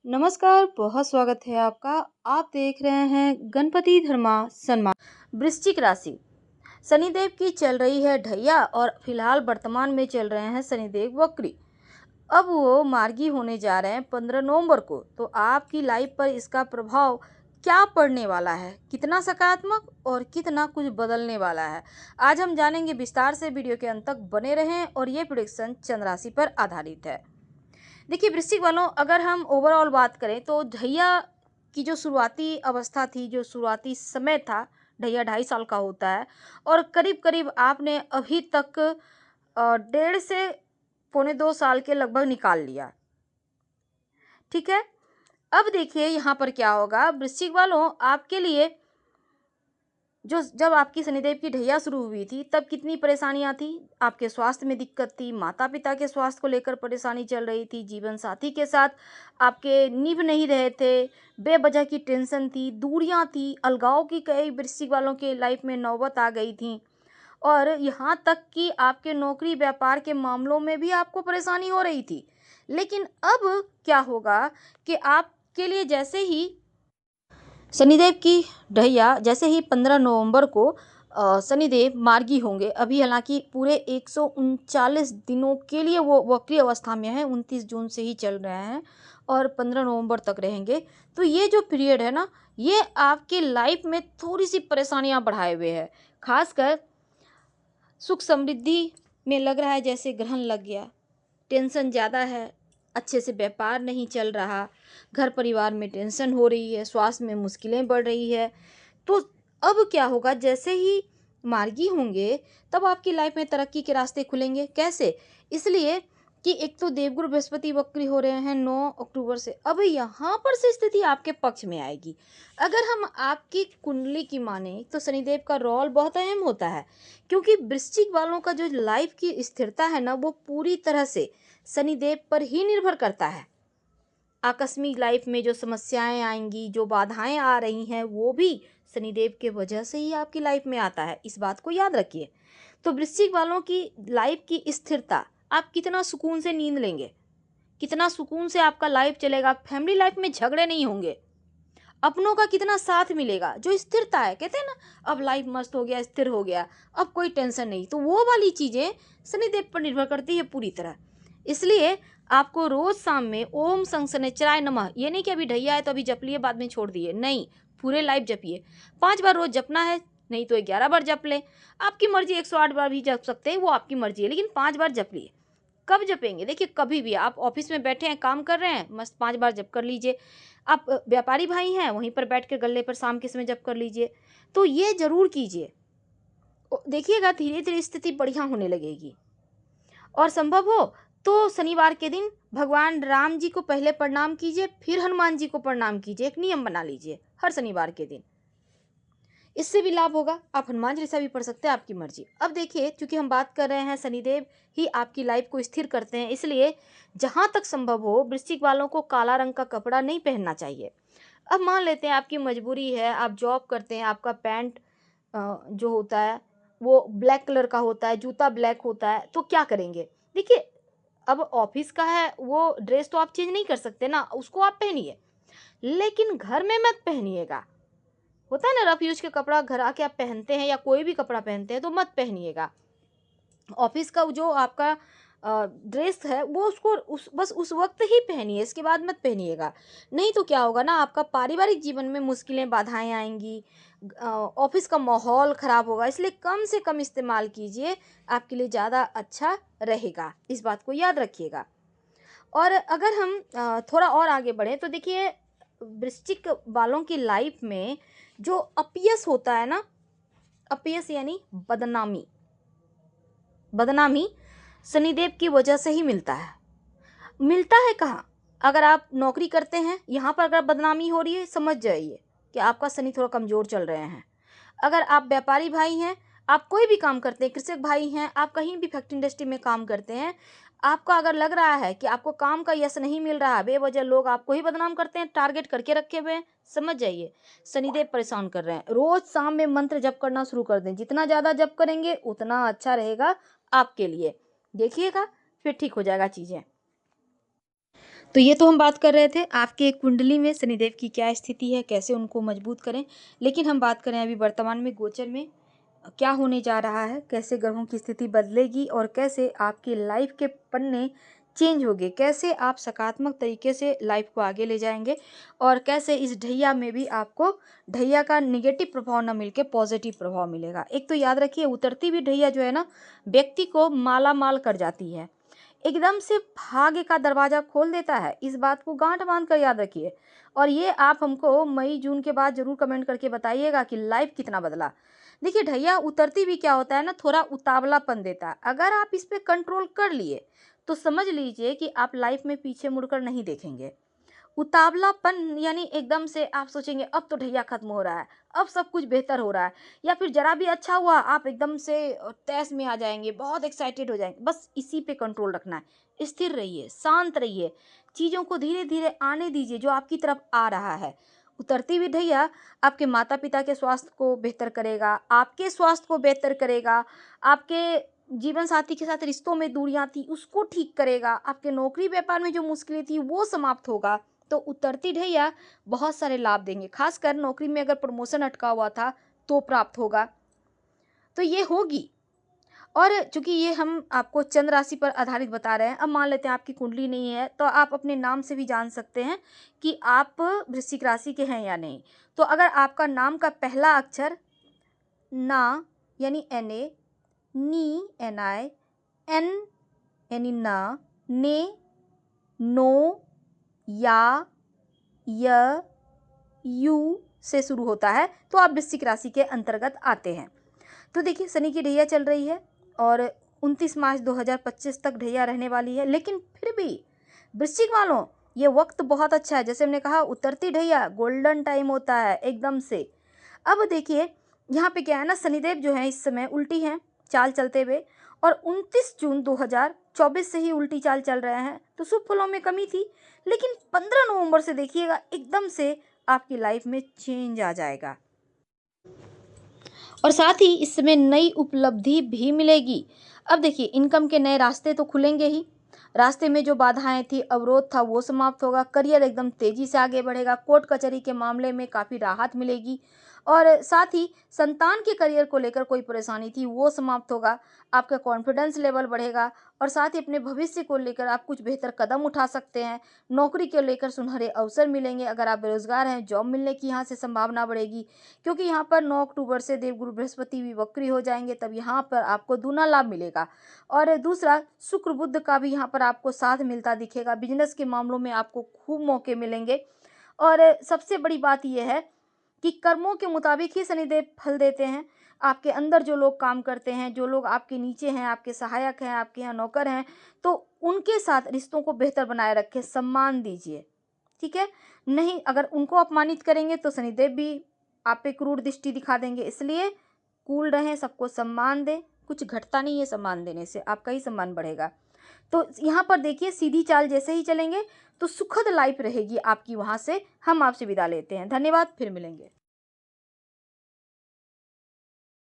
नमस्कार, बहुत स्वागत है आपका। आप देख रहे हैं गणपति धर्मा सम्मान। वृश्चिक राशि, शनिदेव की चल रही है ढैया और फिलहाल वर्तमान में चल रहे हैं शनिदेव वक्री। अब वो मार्गी होने जा रहे हैं 15 नवंबर को। तो आपकी लाइफ पर इसका प्रभाव क्या पड़ने वाला है, कितना सकारात्मक और कितना कुछ बदलने वाला है, आज हम जानेंगे विस्तार से। वीडियो के अंत तक बने रहें और ये प्रेडिक्शन चंद्र राशि पर आधारित है। देखिए वृश्चिक वालों, अगर हम ओवरऑल बात करें तो ढैया की जो शुरुआती अवस्था थी, जो शुरुआती समय था, ढैया 2.5 साल का होता है और करीब करीब आपने अभी तक 1.5 से 2.25 साल के लगभग निकाल लिया। ठीक है, अब देखिए यहाँ पर क्या होगा वृश्चिक वालों आपके लिए। जो जब आपकी शनिदेव की ढैया शुरू हुई थी तब कितनी परेशानियां थी, आपके स्वास्थ्य में दिक्कत थी, माता पिता के स्वास्थ्य को लेकर परेशानी चल रही थी, जीवन साथी के साथ आपके निभ नहीं रहे थे, बेवजह की टेंशन थी, दूरियां थी, अलगाव की कई वृश्चिक वालों के लाइफ में नौबत आ गई थी। और यहाँ तक कि आपके नौकरी व्यापार के मामलों में भी आपको परेशानी हो रही थी। लेकिन अब क्या होगा कि आपके लिए जैसे ही शनिदेव की ढैया, जैसे ही 15 नवंबर को शनिदेव मार्गी होंगे। अभी हालांकि पूरे 139 दिनों के लिए वो वक्री अवस्था में है, 29 जून से ही चल रहे हैं और 15 नवंबर तक रहेंगे। तो ये जो पीरियड है ना, ये आपके लाइफ में थोड़ी सी परेशानियां बढ़ाए हुए है। खासकर सुख समृद्धि में लग रहा है जैसे ग्रहण लग गया, टेंशन ज़्यादा है, अच्छे से व्यापार नहीं चल रहा, घर परिवार में टेंशन हो रही है, स्वास्थ्य में मुश्किलें बढ़ रही है। तो अब क्या होगा, जैसे ही मार्गी होंगे तब आपकी लाइफ में तरक्की के रास्ते खुलेंगे। कैसे? इसलिए कि एक तो देवगुरु बृहस्पति वक्री हो रहे हैं 9 अक्टूबर से। अब यहाँ पर से स्थिति आपके पक्ष में आएगी। अगर हम आपकी कुंडली की माने तो शनिदेव का रोल बहुत अहम होता है, क्योंकि वृश्चिक वालों का जो लाइफ की स्थिरता है ना, वो पूरी तरह से शनिदेव पर ही निर्भर करता है। आकस्मिक लाइफ में जो समस्याएं आएंगी, जो बाधाएं आ रही हैं, वो भी शनिदेव के वजह से ही आपकी लाइफ में आता है, इस बात को याद रखिए। तो वृश्चिक वालों की लाइफ की स्थिरता, आप कितना सुकून से नींद लेंगे, कितना सुकून से आपका लाइफ चलेगा, फैमिली लाइफ में झगड़े नहीं होंगे, अपनों का कितना साथ मिलेगा, जो स्थिरता है। कहते हैं ना, अब लाइफ मस्त हो गया, स्थिर हो गया, अब कोई टेंशन नहीं, तो वो वाली चीज़ें शनिदेव पर निर्भर करती है पूरी तरह। इसलिए आपको रोज शाम में ओम संग शनिचराय नमः, ये नहीं कि अभी ढैया है तो अभी जप लिए बाद में छोड़ दिए, नहीं, पूरे लाइफ जपिए। 5 बार रोज जपना है, नहीं तो 11 बार जप लें, आपकी मर्जी। 108 बार भी जप सकते हैं, वो आपकी मर्जी है, लेकिन 5 बार जप लिए। कब जपेंगे? देखिए, कभी भी आप ऑफिस में बैठे हैं, काम कर रहे हैं, मस्त 5 बार जप कर लीजिए। आप व्यापारी भाई हैं, वहीं पर बैठ के गल्ले पर शाम के समय जप कर लीजिए। तो ये जरूर कीजिए, देखिएगा धीरे धीरे स्थिति बढ़िया होने लगेगी। और संभव हो तो शनिवार के दिन भगवान राम जी को पहले प्रणाम कीजिए, फिर हनुमान जी को प्रणाम कीजिए। एक नियम बना लीजिए हर शनिवार के दिन, इससे भी लाभ होगा। आप हनुमान चालीसा भी पढ़ सकते हैं, आपकी मर्जी। अब देखिए, चूंकि हम बात कर रहे हैं शनिदेव ही आपकी लाइफ को स्थिर करते हैं, इसलिए जहां तक संभव हो वृश्चिक वालों को काला रंग का कपड़ा नहीं पहनना चाहिए। अब मान लेते हैं आपकी मजबूरी है, आप जॉब करते हैं, आपका पैंट जो होता है वो ब्लैक कलर का होता है, जूता ब्लैक होता है, तो क्या करेंगे? देखिए, अब ऑफिस का है, वो ड्रेस तो आप चेंज नहीं कर सकते ना, उसको आप पहनिए, लेकिन घर में मत पहनिएगा। होता है ना, रफ यूज के कपड़ा घर आके आप पहनते हैं या कोई भी कपड़ा पहनते हैं, तो मत पहनिएगा। ऑफिस का जो आपका ड्रेस है वो उसको बस उस वक्त ही पहनिए, इसके बाद मत पहनिएगा। नहीं तो क्या होगा ना, आपका पारिवारिक जीवन में मुश्किलें बाधाएं आएंगी, ऑफिस का माहौल खराब होगा। इसलिए कम से कम इस्तेमाल कीजिए, आपके लिए ज़्यादा अच्छा रहेगा, इस बात को याद रखिएगा। और अगर हम थोड़ा और आगे बढ़ें तो देखिए, वृश्चिक वालों की लाइफ में जो अपयश होता है ना, अपयश यानी बदनामी, बदनामी शनिदेव की वजह से ही मिलता है। मिलता है कहाँ? अगर आप नौकरी करते हैं, यहाँ पर अगर बदनामी हो रही है, समझ जाइए कि आपका शनि थोड़ा कमज़ोर चल रहे हैं। अगर आप व्यापारी भाई हैं, आप कोई भी काम करते हैं, कृषक भाई हैं, आप कहीं भी फैक्ट्री इंडस्ट्री में काम करते हैं, आपका अगर लग रहा है कि आपको काम का यश नहीं मिल रहा, बेवजह लोग आपको ही बदनाम करते हैं, टारगेट करके रखे हुए हैं, समझ जाइए शनिदेव परेशान कर रहे हैं। रोज शाम में मंत्र जप करना शुरू कर दें, जितना ज़्यादा जप करेंगे उतना अच्छा रहेगा आपके लिए। देखिएगा, फिर ठीक हो जाएगा चीज़ें। तो ये तो हम बात कर रहे थे आपके कुंडली में शनिदेव की क्या स्थिति है, कैसे उनको मजबूत करें। लेकिन हम बात करें अभी वर्तमान में गोचर में क्या होने जा रहा है, कैसे ग्रहों की स्थिति बदलेगी और कैसे आपकी लाइफ के पन्ने चेंज होंगे, कैसे आप सकारात्मक तरीके से लाइफ को आगे ले जाएंगे और कैसे इस ढैया में भी आपको ढैया का निगेटिव प्रभाव न मिलके पॉजिटिव प्रभाव मिलेगा। एक तो याद रखिए, उतरती हुई ढैया जो है ना, व्यक्ति को माला माल कर जाती है, एकदम से भाग्य का दरवाजा खोल देता है। इस बात को गांठ बांध कर याद रखिए और ये आप हमको मई जून के बाद जरूर कमेंट करके बताइएगा कि लाइफ कितना बदला। देखिए, ढैया उतरती भी क्या होता है ना, थोड़ा उतावलापन देता है। अगर आप इस पे कंट्रोल कर लिए तो समझ लीजिए कि आप लाइफ में पीछे मुड़कर नहीं देखेंगे। उतावलापन यानी एकदम से आप सोचेंगे अब तो ढैया खत्म हो रहा है, अब सब कुछ बेहतर हो रहा है, या फिर जरा भी अच्छा हुआ आप एकदम से तैस में आ जाएंगे, बहुत एक्साइटेड हो जाएंगे। बस इसी पे कंट्रोल रखना है। स्थिर रहिए, शांत रहिए, चीज़ों को धीरे धीरे आने दीजिए जो आपकी तरफ आ रहा है। उतरती हुई ढैया आपके माता पिता के स्वास्थ्य को बेहतर करेगा, आपके स्वास्थ्य को बेहतर करेगा, आपके जीवन साथी के साथ रिश्तों में दूरियां थी उसको ठीक करेगा, आपके नौकरी व्यापार में जो मुश्किलें थी वो समाप्त होगा। तो उतरती ढैया बहुत सारे लाभ देंगे, खासकर नौकरी में अगर प्रमोशन अटका हुआ था तो प्राप्त होगा, तो ये होगी। और चूंकि ये हम आपको चंद्र राशि पर आधारित बता रहे हैं, अब मान लेते हैं आपकी कुंडली नहीं है तो आप अपने नाम से भी जान सकते हैं कि आप वृश्चिक राशि के हैं या नहीं। तो अगर आपका नाम का पहला अक्षर ना यानी NA, नी NI, एन यानी ना, ने, नो, या, य, यू से शुरू होता है तो आप वृश्चिक राशि के अंतर्गत आते हैं। तो देखिए, शनि की ढैया चल रही है और 29 मार्च 2025 तक ढैया रहने वाली है। लेकिन फिर भी वृश्चिक वालों, ये वक्त बहुत अच्छा है। जैसे हमने कहा, उतरती ढैया गोल्डन टाइम होता है एकदम से। अब देखिए, यहाँ पे क्या है ना, शनिदेव जो है इस समय उल्टी हैं चाल चलते हुए और 29 जून 2024 से ही उल्टी चाल चल रहे हैं, तो शुभ फलों में कमी थी। लेकिन 15 नवंबर से देखिएगा एकदम से आपकी लाइफ में चेंज आ जाएगा और साथ ही इस समय नई उपलब्धि भी मिलेगी। अब देखिए, इनकम के नए रास्ते तो खुलेंगे ही, रास्ते में जो बाधाएं थी, अवरोध था, वो समाप्त होगा, करियर एकदम तेजी से आगे बढ़ेगा, कोर्ट कचहरी के मामले में काफ़ी राहत मिलेगी और साथ ही संतान के करियर को लेकर कोई परेशानी थी वो समाप्त होगा, आपका कॉन्फिडेंस लेवल बढ़ेगा और साथ ही अपने भविष्य को लेकर आप कुछ बेहतर कदम उठा सकते हैं। नौकरी को लेकर सुनहरे अवसर मिलेंगे, अगर आप बेरोजगार हैं जॉब मिलने की यहाँ से संभावना बढ़ेगी, क्योंकि यहाँ पर 9 अक्टूबर से देवगुरु बृहस्पति भी वक्री हो जाएंगे, तब यहाँ पर आपको दूना लाभ मिलेगा। और दूसरा, शुक्र बुध का भी यहाँ पर आपको साथ मिलता दिखेगा, बिजनेस के मामलों में आपको खूब मौके मिलेंगे। और सबसे बड़ी बात यह है कि कर्मों के मुताबिक ही शनिदेव फल देते हैं। आपके अंदर जो लोग काम करते हैं, जो लोग आपके नीचे हैं, आपके सहायक हैं, आपके यहाँ नौकर हैं, तो उनके साथ रिश्तों को बेहतर बनाए रखें, सम्मान दीजिए, ठीक है। नहीं, अगर उनको अपमानित करेंगे तो शनिदेव भी आप पे क्रूर दृष्टि दिखा देंगे। इसलिए कूल रहें, सबको सम्मान दें, कुछ घटता नहीं है सम्मान देने से, आपका ही सम्मान बढ़ेगा। तो यहाँ पर देखिए, सीधी चाल जैसे ही चलेंगे तो सुखद लाइफ रहेगी आपकी। वहाँ से हम आपसे विदा लेते हैं। धन्यवाद, फिर मिलेंगे।